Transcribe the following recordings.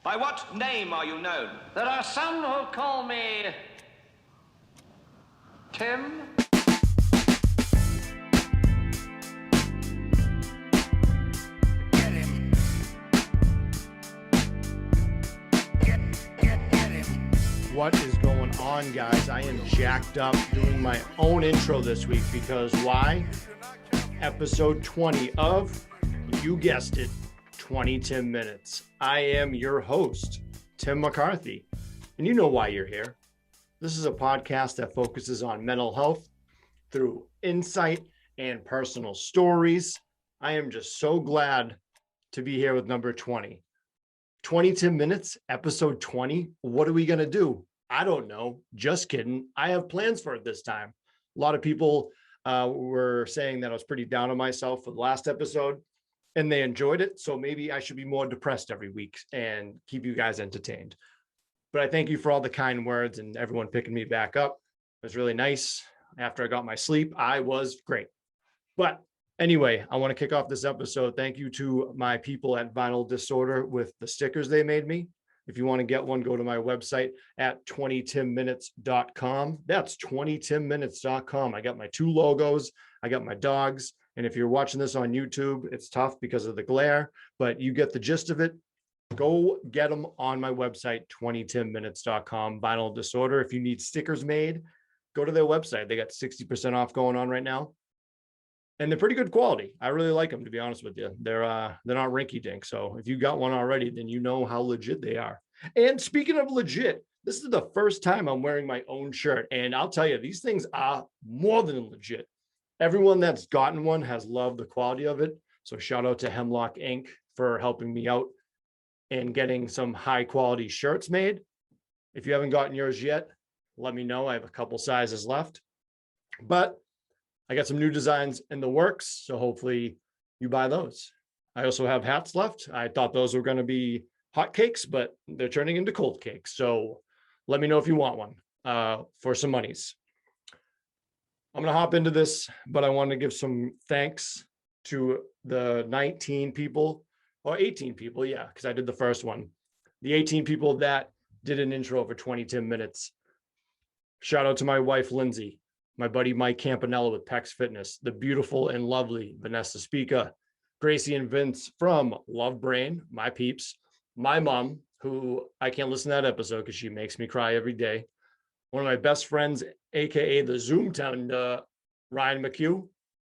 By what name are you known? There are some who call me Tim. Get him. Get him. What is going on, guys? I am jacked up doing my own intro this week because why? Episode 20 of, you guessed it, 20 Tim Minutes. I am your host, Tim McCarthy, and you know why you're here. This is a podcast that focuses on mental health through insight and personal stories. I am just so glad to be here with number 20. 20 Tim Minutes, episode 20. What are we going to do? I don't know. Just kidding. I have plans for it this time. A lot of people were saying that I was pretty down on myself for the last episode, and they enjoyed it. So maybe I should be more depressed every week and keep you guys entertained. But I thank you for all the kind words and everyone picking me back up. It was really nice. After I got my sleep, I was great. But anyway, I want to kick off this episode. Thank you to my people at Vinyl Disorder with the stickers they made me. If you want to get one, go to my website at 20TIMinutes.com. That's 20TIMminutes.com. I got my two logos. I got my dogs. And if you're watching this on YouTube, it's tough because of the glare, but you get the gist of it. Go get them on my website, 20TIMminutes.com, Vinyl Disorder. If you need stickers made, go to their website. They got 60% off going on right now. And they're pretty good quality. I really like them, to be honest with you. They're not rinky-dink. So if you got one already, then you know how legit they are. And speaking of legit, this is the first time I'm wearing my own shirt. And I'll tell you, these things are more than legit. Everyone that's gotten one has loved the quality of it. So shout out to Hemlock Inc. for helping me out and getting some high quality shirts made. If you haven't gotten yours yet, let me know. I have a couple sizes left, but I got some new designs in the works. So hopefully you buy those. I also have hats left. I thought those were going to be hot cakes, but they're turning into cold cakes. So let me know if you want one for some monies. I'm going to hop into this, but I want to give some thanks to the 19 people or 18 people. Yeah, because I did the first one. The 18 people that did an intro for 20 Tim Minutes. Shout out to my wife, Lindsay, my buddy, Mike Campanella with Pex Fitness, the beautiful and lovely Vanessa Spica, Gracie and Vince from Love Brain, my peeps, my mom, who I can't listen to that episode because she makes me cry every day. One of my best friends, AKA the Zoom Town, Ryan McHugh,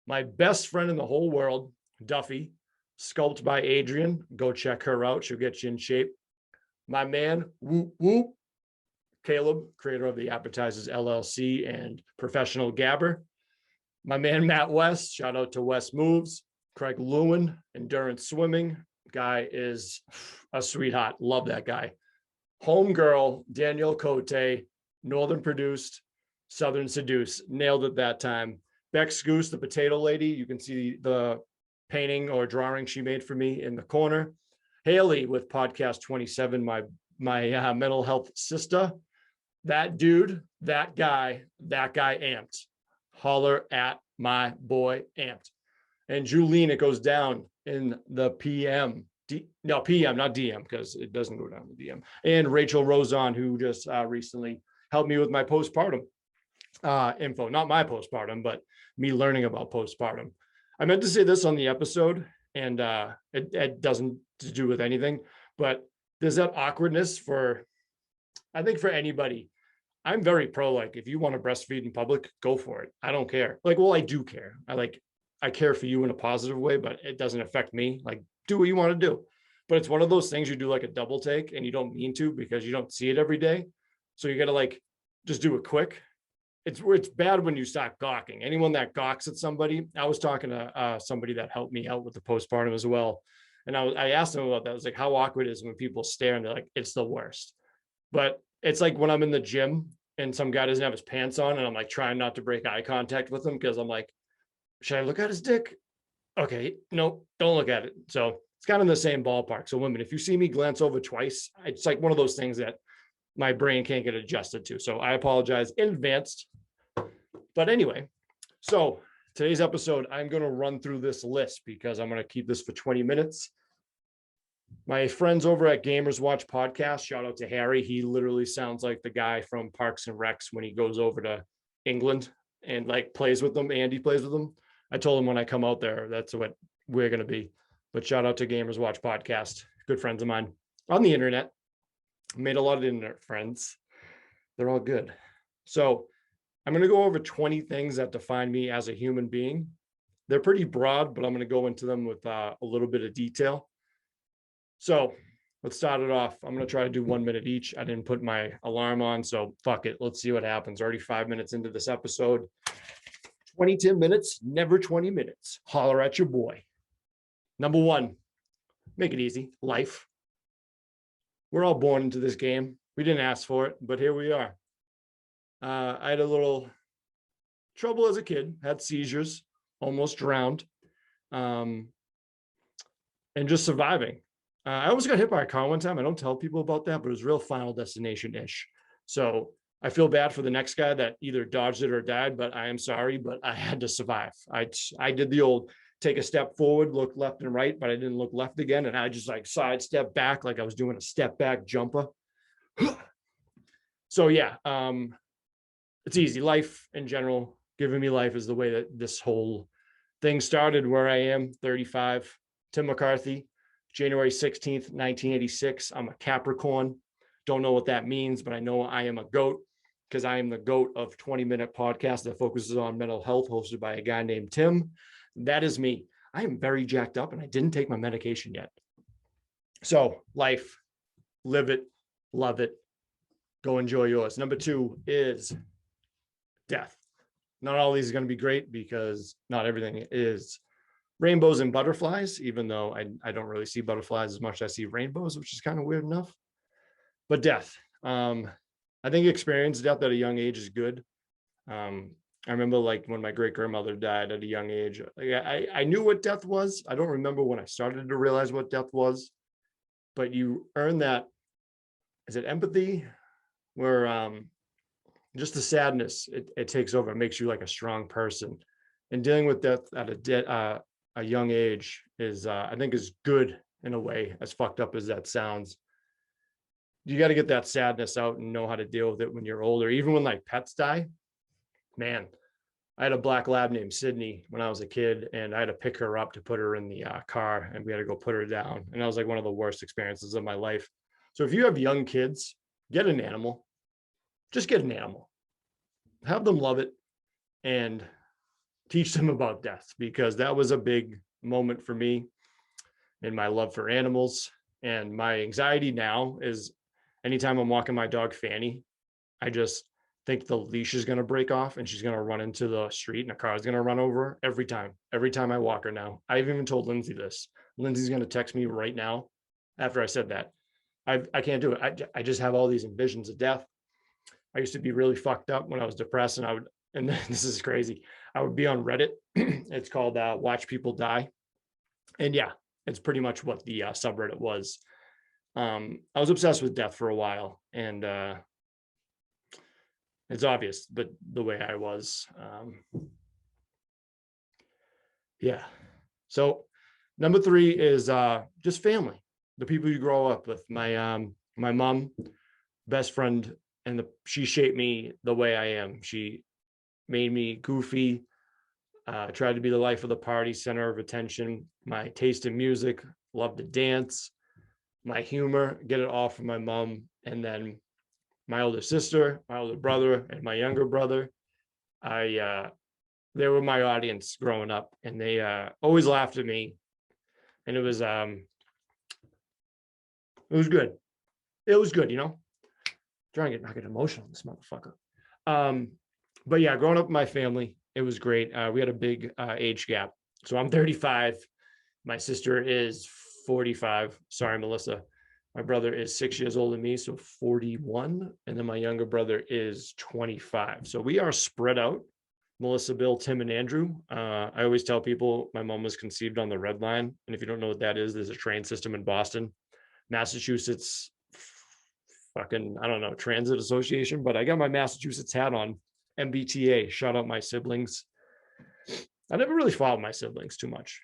my best friend in the whole world, Duffy, sculpted by Adrian. Go check her out. She'll get you in shape. My man, Whoop Whoop, Caleb, creator of the Appetizers LLC and professional gabber. My man, Matt West, shout out to West Moves. Craig Lewin, Endurance Swimming. Guy is a sweetheart. Love that guy. Homegirl, Danielle Cote, Northern Produced, Southern Seduce. Nailed it that time. Beck Scoose, the potato lady. You can see the painting or drawing she made for me in the corner. Haley with Podcast 27, my mental health sister. That dude, that guy amped. Holler at my boy amped. And Julene, it goes down in the PM. PM, not DM, because it doesn't go down the DM. And Rachel Rosen, who just recently helped me with my postpartum info. Not my postpartum, but me learning about postpartum. I meant to say this on the episode, and it doesn't do with anything, but there's that awkwardness I think for anybody. I'm very pro, like, if you want to breastfeed in public, go for it. I don't care. Like, well, I do care. I care for you in a positive way, but it doesn't affect me. Like, do what you want to do. But it's one of those things you do like a double take and you don't mean to because you don't see it every day. So you got to like, just do it quick. It's bad when you start gawking. Anyone that gawks at somebody, I was talking to somebody that helped me out with the postpartum as well. And I asked them about that. I was like, how awkward is it when people stare and they're like, it's the worst. But it's like when I'm in the gym and some guy doesn't have his pants on and I'm like trying not to break eye contact with him because I'm like, should I look at his dick? Okay, no, don't look at it. So it's kind of in the same ballpark. So women, if you see me glance over twice, it's like one of those things that my brain can't get adjusted to. So I apologize in advance. But anyway, so today's episode, I'm going to run through this list because I'm going to keep this for 20 minutes. My friends over at Gamers Watch Podcast, shout out to Harry. He literally sounds like the guy from Parks and Recs when he goes over to England and like plays with them. Andy plays with them. I told him when I come out there, that's what we're going to be. But shout out to Gamers Watch Podcast. Good friends of mine on the internet. Made a lot of internet friends. They're all good. So I'm going to go over 20 things that define me as a human being. They're pretty broad, but I'm going to go into them with a little bit of detail. So let's start it off. I'm going to try to do 1 minute each. I didn't put my alarm on, so fuck it. Let's see what happens. Already 5 minutes into this episode. 20 minutes, never 20 minutes. Holler at your boy. Number one, make it easy. Life. We're all born into this game. We didn't ask for it, but here we are. I had a little trouble as a kid, had seizures, almost drowned, and just surviving. I almost got hit by a car one time. I don't tell people about that, but it was real Final Destination-ish. So I feel bad for the next guy that either dodged it or died, but I am sorry, but I had to survive. I did the old take a step forward, look left and right, but I didn't look left again. And I just like sidestep back like I was doing a step back jumper. So yeah, it's easy. Life in general, giving me life is the way that this whole thing started where I am, 35, Tim McCarthy. January 16th, 1986. I'm a Capricorn. Don't know what that means, but I know I am a GOAT because I am the GOAT of 20-minute podcast that focuses on mental health, hosted by a guy named Tim. That is me. I am very jacked up and I didn't take my medication yet. So life, live it, love it, go enjoy yours. Number two is death. Not all these are going to be great because not everything is rainbows and butterflies, even though I don't really see butterflies as much as I see rainbows, which is kind of weird enough. But death. I think experience death at a young age is good. I remember like when my great grandmother died at a young age, I knew what death was. I don't remember when I started to realize what death was, but you earn that, is it empathy? Where just the sadness, it takes over. It makes you like a strong person. And dealing with death at a young age is, I think, is good in a way, as fucked up as that sounds. You got to get that sadness out and know how to deal with it when you're older. Even when like pets die, man, I had a black lab named Sydney when I was a kid, and I had to pick her up to put her in the car, and we had to go put her down. And that was like one of the worst experiences of my life. So if you have young kids, get an animal. Just get an animal. Have them love it and teach them about death, because that was a big moment for me in my love for animals. And my anxiety now is anytime I'm walking my dog Fanny, I just think the leash is going to break off and she's going to run into the street and a car is going to run over her every time I walk her now. I've even told Lindsay this. Lindsay's going to text me right now after I said that. I can't do it. I just have all these visions of death. I used to be really fucked up when I was depressed, and this is crazy, I would be on Reddit. It's called Watch People Die. And yeah, it's pretty much what the subreddit was. I was obsessed with death for a while, and it's obvious, but the way I was, yeah. So number three is just family, the people you grow up with. My mom, best friend, and she shaped me the way I am. She made me goofy, tried to be the life of the party, center of attention. My taste in music, love to dance, my humor, get it all from my mom. And then my older sister, my older brother, and my younger brother, they were my audience growing up, and they always laughed at me. And it was good. It was good, you know. Trying to not get emotional, this motherfucker. But yeah, growing up with my family, it was great. We had a big age gap. So I'm 35. My sister is 45. Sorry, Melissa. My brother is 6 years older than me, so 41. And then my younger brother is 25. So we are spread out. Melissa, Bill, Tim, and Andrew. I always tell people my mom was conceived on the Red Line. And if you don't know what that is, there's a train system in Boston, Massachusetts, fucking, I don't know, Transit Association, but I got my Massachusetts hat on. MBTA, shout out my siblings. I never really followed my siblings too much.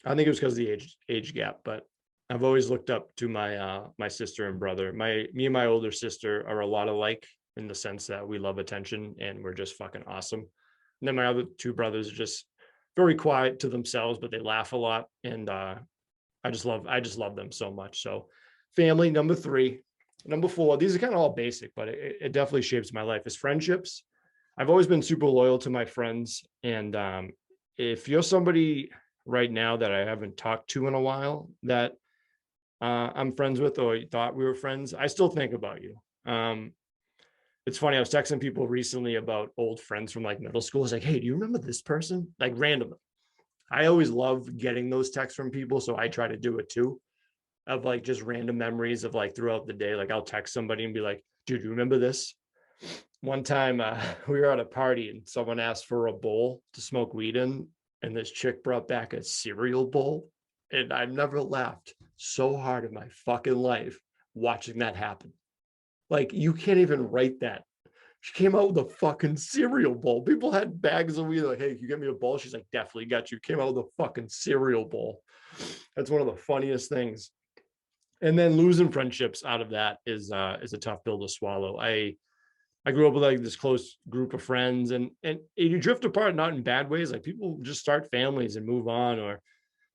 I think it was because of the age gap, but I've always looked up to my sister and brother. Me and my older sister are a lot alike in the sense that we love attention and we're just fucking awesome. And then my other two brothers are just very quiet to themselves, but they laugh a lot. And I just love them so much. So family, number 3. Number 4, these are kind of all basic, but it definitely shapes my life, is friendships. I've always been super loyal to my friends. And if you're somebody right now that I haven't talked to in a while that I'm friends with, or you thought we were friends, I still think about you. It's funny, I was texting people recently about old friends from like middle school. It's like, hey, do you remember this person? Like randomly. I always love getting those texts from people, so I try to do it too, of like just random memories of like throughout the day. Like I'll text somebody and be like, dude, you remember this? One time we were at a party and someone asked for a bowl to smoke weed in, and this chick brought back a cereal bowl. And I've never laughed so hard in my fucking life watching that happen. Like, you can't even write that. She came out with a fucking cereal bowl. People had bags of weed, like, hey, can you get me a bowl? She's like, definitely got you. Came out with a fucking cereal bowl. That's one of the funniest things. And then losing friendships out of that is a tough pill to swallow. I grew up with like this close group of friends, and you drift apart, not in bad ways. Like people just start families and move on, or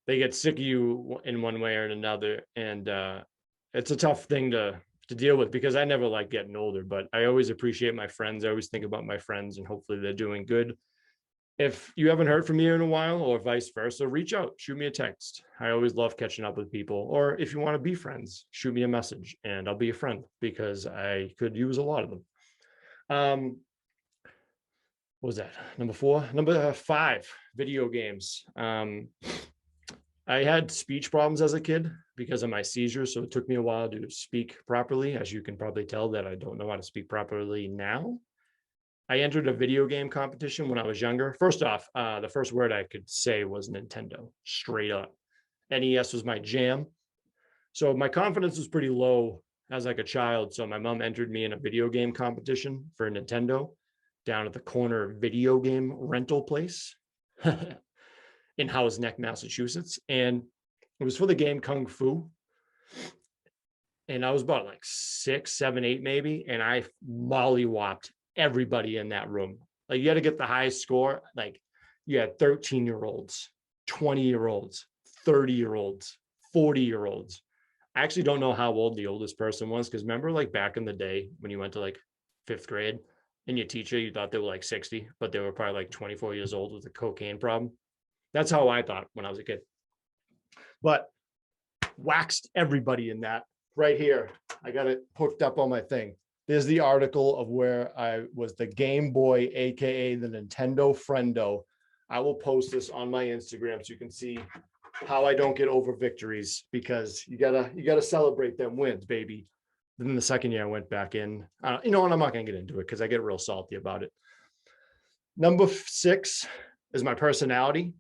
they get sick of you in one way or another. And it's a tough thing to deal with, because I never like getting older, but I always appreciate my friends. I always think about my friends, and hopefully they're doing good. If you haven't heard from me in a while, or vice versa, reach out, shoot me a text. I always love catching up with people. Or if you want to be friends, shoot me a message and I'll be a friend, because I could use a lot of them. What was that? Number 4? Number 5, video games. I had speech problems as a kid because of my seizures, so it took me a while to speak properly. As you can probably tell that I don't know how to speak properly now. I entered a video game competition when I was younger. First off, the first word I could say was Nintendo, straight up. NES was my jam. So my confidence was pretty low as like a child. So my mom entered me in a video game competition for Nintendo down at the corner video game rental place in Howes Neck, Massachusetts. And it was for the game Kung Fu. And I was about like 6, 7, 8 maybe. And I mollywopped everybody in that room. Like you had to get the highest score. Like you had 13-year-olds, 20-year-olds, 30-year-olds, 40-year-olds. I actually don't know how old the oldest person was, because remember like back in the day when you went to like 5th grade and your teacher, you thought they were like 60, but they were probably like 24 years old with a cocaine problem. That's how I thought when I was a kid. But waxed everybody in that right here. I got it hooked up on my thing. There's the article of where I was the Game Boy, aka the Nintendo Friendo. I will post this on my Instagram so you can see how I don't get over victories, because you gotta celebrate them wins, baby. Then the second year I went back in, and I'm not gonna get into it because I get real salty about it. Number 6 is my personality.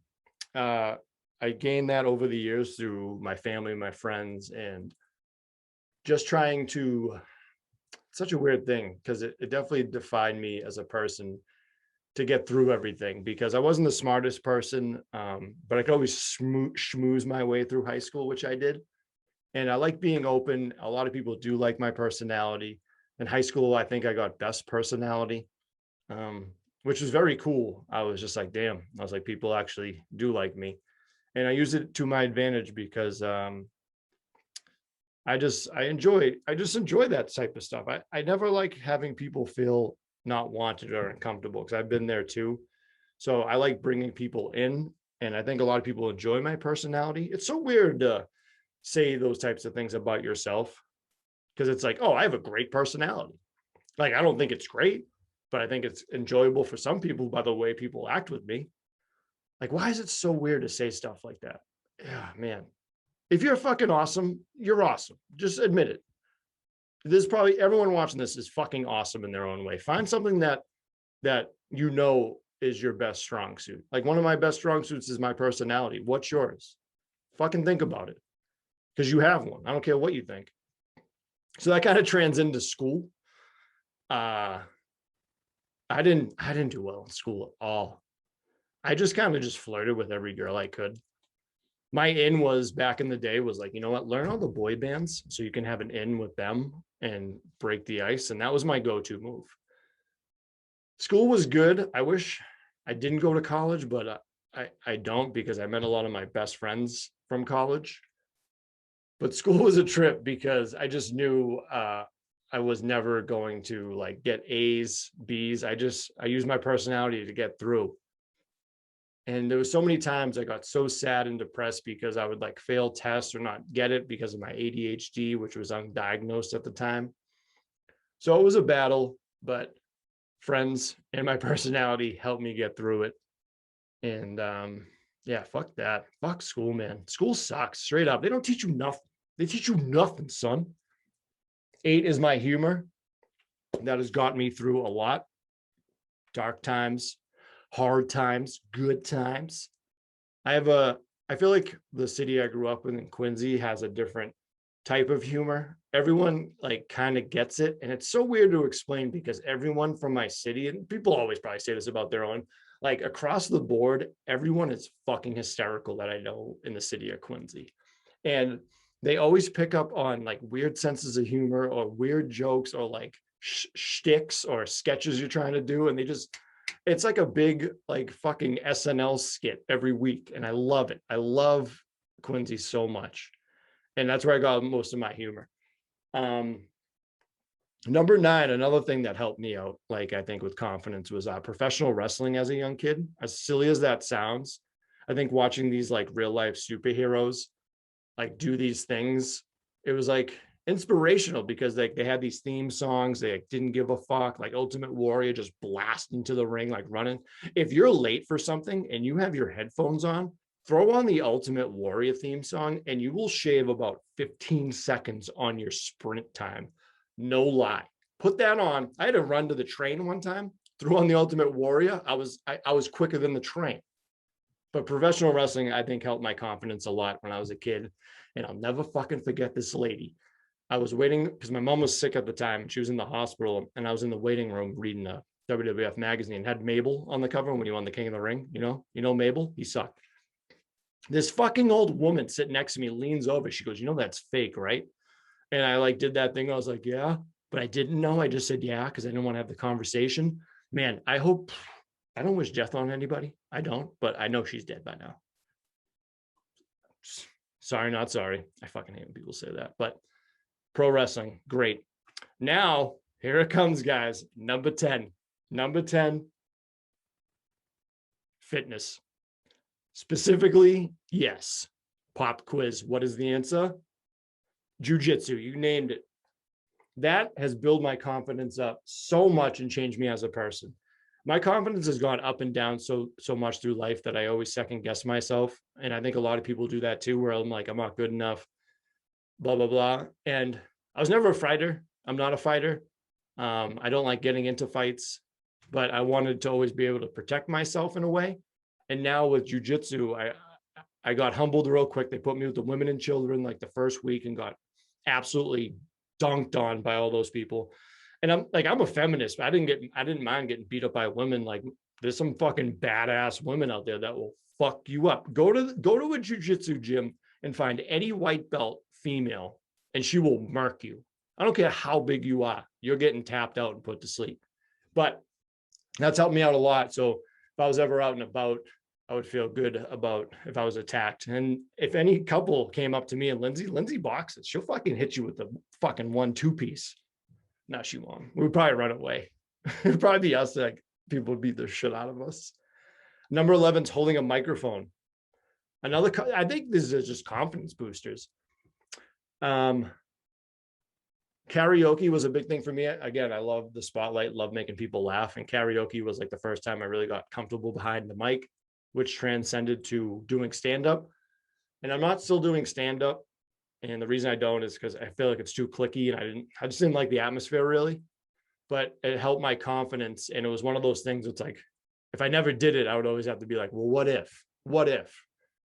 I gained that over the years through my family, my friends, and just trying to. Such a weird thing, because it definitely defined me as a person to get through everything, because I wasn't the smartest person, but I could always schmooze my way through high school, which I did. And I like being open. A lot of people do like my personality. In high school, I think I got best personality, which was very cool. I was just like, damn, I was like, people actually do like me. And I use it to my advantage, because I just enjoy that type of stuff. I never like having people feel not wanted or uncomfortable, because I've been there too. So I like bringing people in, and I think a lot of people enjoy my personality. It's so weird to say those types of things about yourself, because it's like, oh, I have a great personality. Like, I don't think it's great, but I think it's enjoyable for some people by the way people act with me. Like, why is it so weird to say stuff like that? Yeah, man. If you're fucking awesome, you're awesome. Just admit it. There's probably everyone watching this is fucking awesome in their own way. Find something that is your best strong suit. Like, one of my best strong suits is my personality. What's yours? Fucking think about it, because you have one. I don't care what you think. So that kind of trans into school. I didn't do well in school at all. I just kind of just flirted with every girl I could. My in was back in the day was like, you know what, learn all the boy bands so you can have an in with them and break the ice. And that was my go-to move. School was good. I wish I didn't go to college, but I don't, because I met a lot of my best friends from college. But school was a trip because I just knew I was never going to like get A's, B's. I used my personality to get through. And there was so many times I got so sad and depressed because I would like fail tests or not get it because of my ADHD, which was undiagnosed at the time. So it was a battle, but friends and my personality helped me get through it. And yeah, fuck that. Fuck school, man. School sucks, straight up. They don't teach you nothing. They teach you nothing, son. 8 is my humor. That has got me through a lot. Dark times, hard times, good times. I feel like the city I grew up in Quincy has a different type of humor. Everyone like kind of gets it. And it's so weird to explain because everyone from my city, and people always probably say this about their own, like across the board, everyone is fucking hysterical that I know in the city of Quincy. And they always pick up on like weird senses of humor or weird jokes or like shticks or sketches you're trying to do. And it's like a big like fucking SNL skit every week. And I love it. I love Quincy so much. And that's where I got most of my humor. Number 9, another thing that helped me out, like I think with confidence, was professional wrestling as a young kid. As silly as that sounds, I think watching these like real life superheroes like do these things, it was like inspirational because like they had these theme songs. They like, didn't give a fuck. Like Ultimate Warrior just blast into the ring like running. If you're late for something and you have your headphones on, throw on the Ultimate Warrior theme song and you will shave about 15 seconds on your sprint time. No lie. Put that on. I had to run to the train one time, threw on the Ultimate Warrior. I was quicker than the train. But professional wrestling, I think, helped my confidence a lot when I was a kid. And I'll never fucking forget this lady. I was waiting because my mom was sick at the time and she was in the hospital. And I was in the waiting room reading a WWF magazine. It had Mabel on the cover when he won the King of the Ring. You know Mabel? He sucked. This fucking old woman sitting next to me leans over. She goes, you know, that's fake, right? And I like did that thing. I was like, yeah, but I didn't know. I just said, yeah, because I didn't want to have the conversation. Man, I don't wish death on anybody. I don't, but I know she's dead by now. Sorry, not sorry. I fucking hate when people say that, but pro wrestling, great. Now, here it comes, guys. Number 10, fitness. Specifically, yes. Pop quiz. What is the answer? Jiu-jitsu. You named it. That has built my confidence up so much and changed me as a person. My confidence has gone up and down so much through life that I always second guess myself. And I think a lot of people do that too, where I'm like, I'm not good enough, blah, blah, blah. And I was never a fighter. I'm not a fighter. I don't like getting into fights, but I wanted to always be able to protect myself in a way. And now with jiu-jitsu, I got humbled real quick. They put me with the women and children like the first week and got absolutely dunked on by all those people. And I'm a feminist, but I didn't mind getting beat up by women. Like there's some fucking badass women out there that will fuck you up. Go to a jiu-jitsu gym and find any white belt female and she will murk you. I don't care how big you are. You're getting tapped out and put to sleep. But that's helped me out a lot. So if I was ever out and about, I would feel good about if I was attacked. And if any couple came up to me and Lindsay boxes, she'll fucking hit you with the fucking 1-2 piece. No, she won't. We would probably run away. It would probably be us that like, people would beat the shit out of us. Number 11 is holding a microphone. I think this is just confidence boosters. Karaoke was a big thing for me. Again, I love the spotlight, love making people laugh. And karaoke was like the first time I really got comfortable behind the mic, which transcended to doing stand-up. And I'm not still doing stand-up. And the reason I don't is because I feel like it's too cliquey and I just didn't like the atmosphere really, but it helped my confidence. And it was one of those things. It's like, if I never did it, I would always have to be like, well, what if?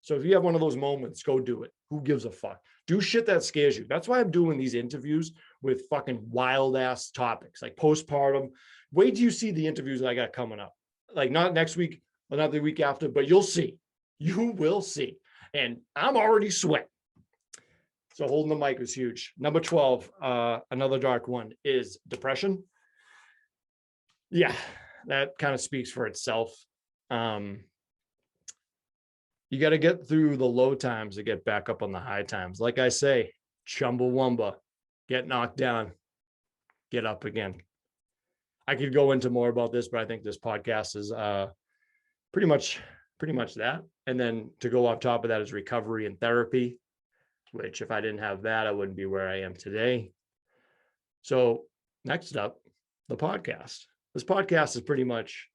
So if you have one of those moments, go do it. Who gives a fuck? Do shit that scares you. That's why I'm doing these interviews with fucking wild ass topics like postpartum. Wait till you see the interviews that I got coming up. Like not next week or not the week after, but you'll see. You will see. And I'm already sweating. So holding the mic was huge. Number 12, another dark one, is depression. Yeah, that kind of speaks for itself. You got to get through the low times to get back up on the high times. Like I say, Chumbawamba, get knocked down, get up again. I could go into more about this, but I think this podcast is pretty much that. And then to go off top of that is recovery and therapy, which if I didn't have that, I wouldn't be where I am today. So next up, the podcast. This podcast has pretty much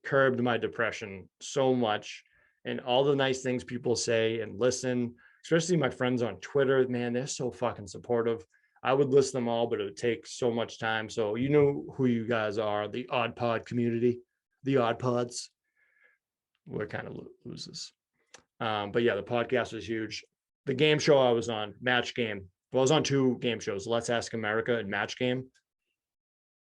curbed my depression so much, and all the nice things people say and listen, especially my friends on Twitter, man, they're so fucking supportive. I would list them all, but it would take so much time. So you know who you guys are, the Odd Pod community, the Odd Pods. We're kind of losers. But yeah, the podcast was huge. The game show I was on, Match Game. Well, I was on 2 game shows, Let's Ask America and Match Game.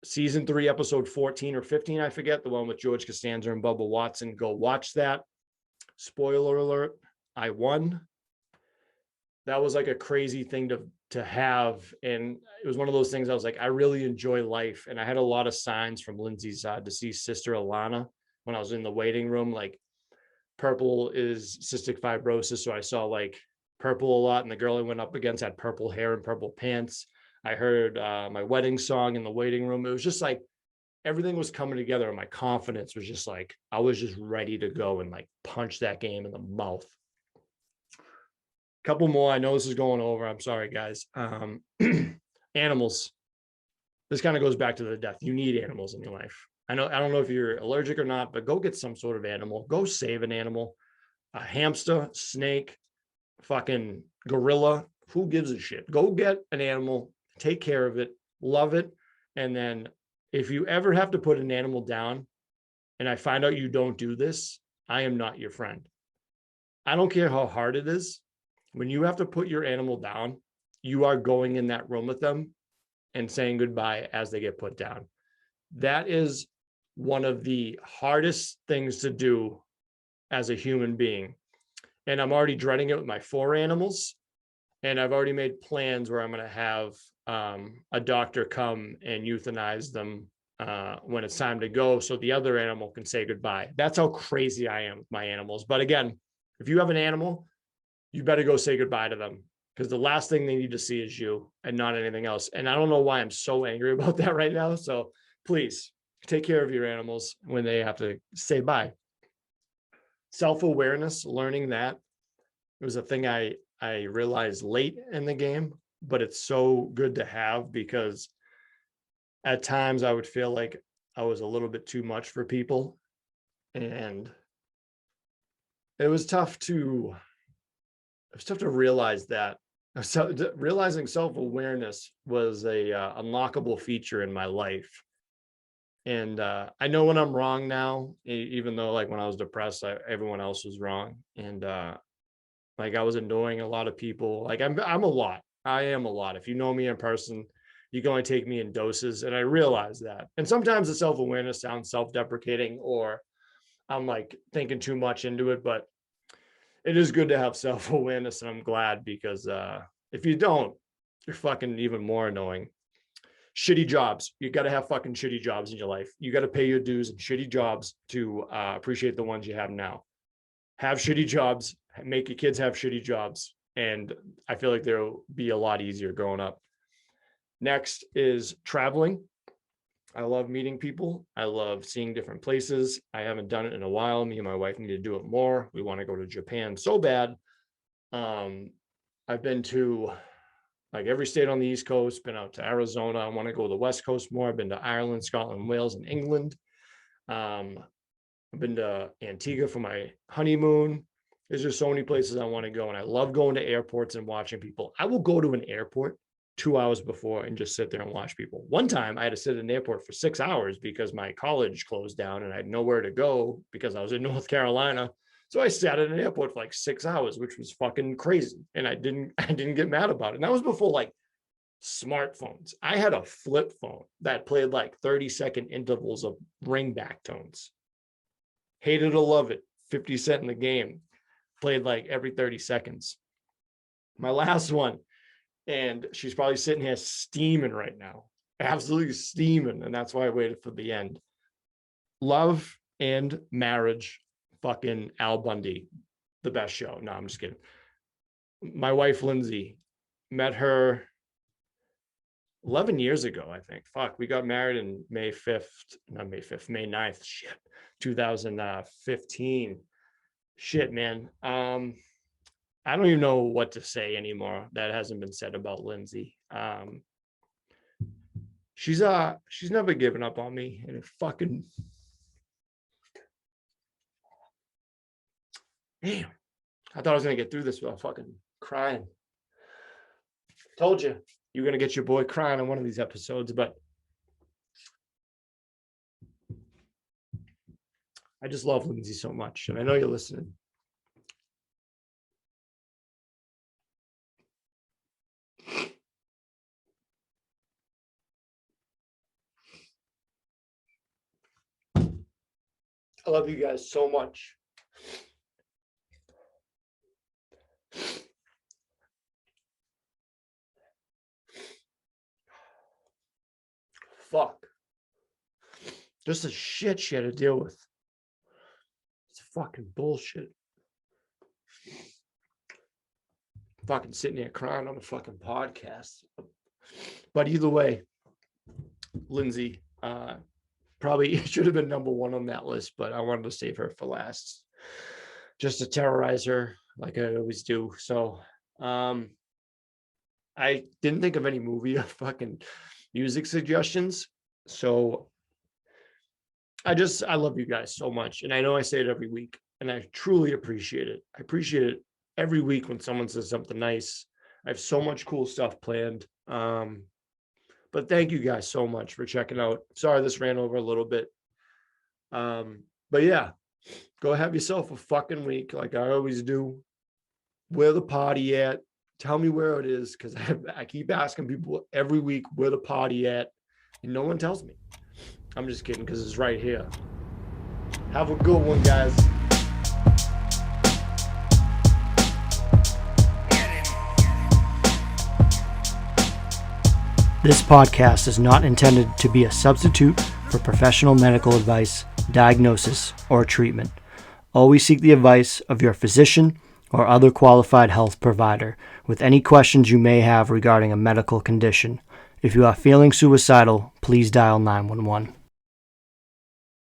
Season 3, episode 14 or 15, I forget, the one with George Costanza and Bubba Watson. Go watch that. Spoiler alert, I won. That was like a crazy thing to have. And it was one of those things I was like, I really enjoy life. And I had a lot of signs from Lindsay's deceased sister, Alana, when I was in the waiting room. Like, purple is cystic fibrosis. So I saw like purple a lot. And the girl I went up against had purple hair and purple pants. I heard my wedding song in the waiting room. It was just like everything was coming together, and my confidence was just like, I was just ready to go and like punch that game in the mouth. Couple more. I know this is going over. I'm sorry, guys. Animals. This kind of goes back to the death. You need animals in your life. I don't know if you're allergic or not, but go get some sort of animal. Go save an animal. A hamster, snake, fucking gorilla. Who gives a shit? Go get an animal. Take care of it, love it. And then if you ever have to put an animal down and I find out you don't do this, I am not your friend. I don't care how hard it is. When you have to put your animal down, you are going in that room with them and saying goodbye as they get put down. That is one of the hardest things to do as a human being. And I'm already dreading it with my 4 animals. And I've already made plans where I'm going to have a doctor come and euthanize them when it's time to go, so the other animal can say goodbye. That's how crazy I am with my animals. But again, if you have an animal, you better go say goodbye to them, because the last thing they need to see is you and not anything else. And I don't know why I'm so angry about that right now. So please take care of your animals when they have to say bye. Self-awareness, learning that, it was a thing I realized late in the game, but it's so good to have, because at times I would feel like I was a little bit too much for people. And it was tough to realize that. So realizing self-awareness was a unlockable feature in my life. And I know when I'm wrong now, even though like when I was depressed, everyone else was wrong. And like I was annoying a lot of people. Like I'm a lot. I am a lot. If you know me in person, you can only take me in doses. And I realize that. And sometimes the self-awareness sounds self-deprecating, or I'm like thinking too much into it, but it is good to have self-awareness. And I'm glad, because if you don't, you're fucking even more annoying. Shitty jobs. You got to have fucking shitty jobs in your life. You got to pay your dues and shitty jobs to appreciate the ones you have now. Have shitty jobs, make your kids have shitty jobs. And I feel like they'll be a lot easier growing up. Next is traveling. I love meeting people. I love seeing different places. I haven't done it in a while. Me and my wife need to do it more. We want to go to Japan so bad. I've been to like every state on the East Coast, been out to Arizona. I want to go to the West Coast more. I've been to Ireland, Scotland, Wales, and England. I've been to Antigua for my honeymoon. There's just so many places I want to go. And I love going to airports and watching people. I will go to an airport 2 hours before and just sit there and watch people. One time I had to sit at an airport for 6 hours because my college closed down and I had nowhere to go because I was in North Carolina. So I sat at an airport for like 6 hours, which was fucking crazy. And I didn't get mad about it. And that was before like smartphones. I had a flip phone that played like 30-second intervals of ringback tones. Hate it or love it. 50 Cent in the Game. played like every 30 seconds. My last one, and she's probably sitting here steaming right now, absolutely steaming, and that's why I waited for the end. Love and Marriage, fucking Al Bundy, the best show. No, I'm just kidding. My wife, Lindsay, met her 11 years ago, I think. Fuck, we got married in May 9th, shit, 2015. Shit, man. I don't even know what to say anymore that hasn't been said about Lindsay. She's never given up on me, and it fucking damn. I thought I was gonna get through this without fucking crying. Told you you're gonna get your boy crying on one of these episodes, but I just love Lindsay so much, and I know you're listening. I love you guys so much. Fuck. Just a shit to deal with. It's fucking bullshit. Fucking sitting here crying on a fucking podcast. But either way, Lindsay, probably should have been number one on that list, but I wanted to save her for last, just to terrorize her like I always do. So I didn't think of any movie or fucking music suggestions. So I love you guys so much. And I know I say it every week, and I truly appreciate it. I appreciate it every week when someone says something nice. I have so much cool stuff planned. But thank you guys so much for checking out. Sorry this ran over a little bit. But yeah, go have yourself a fucking week like I always do. Where the party at? Tell me where it is, because I keep asking people every week where the party at, and no one tells me. I'm just kidding, because it's right here. Have a good one, guys. This podcast is not intended to be a substitute for professional medical advice, diagnosis, or treatment. Always seek the advice of your physician or other qualified health provider with any questions you may have regarding a medical condition. If you are feeling suicidal, please dial 911.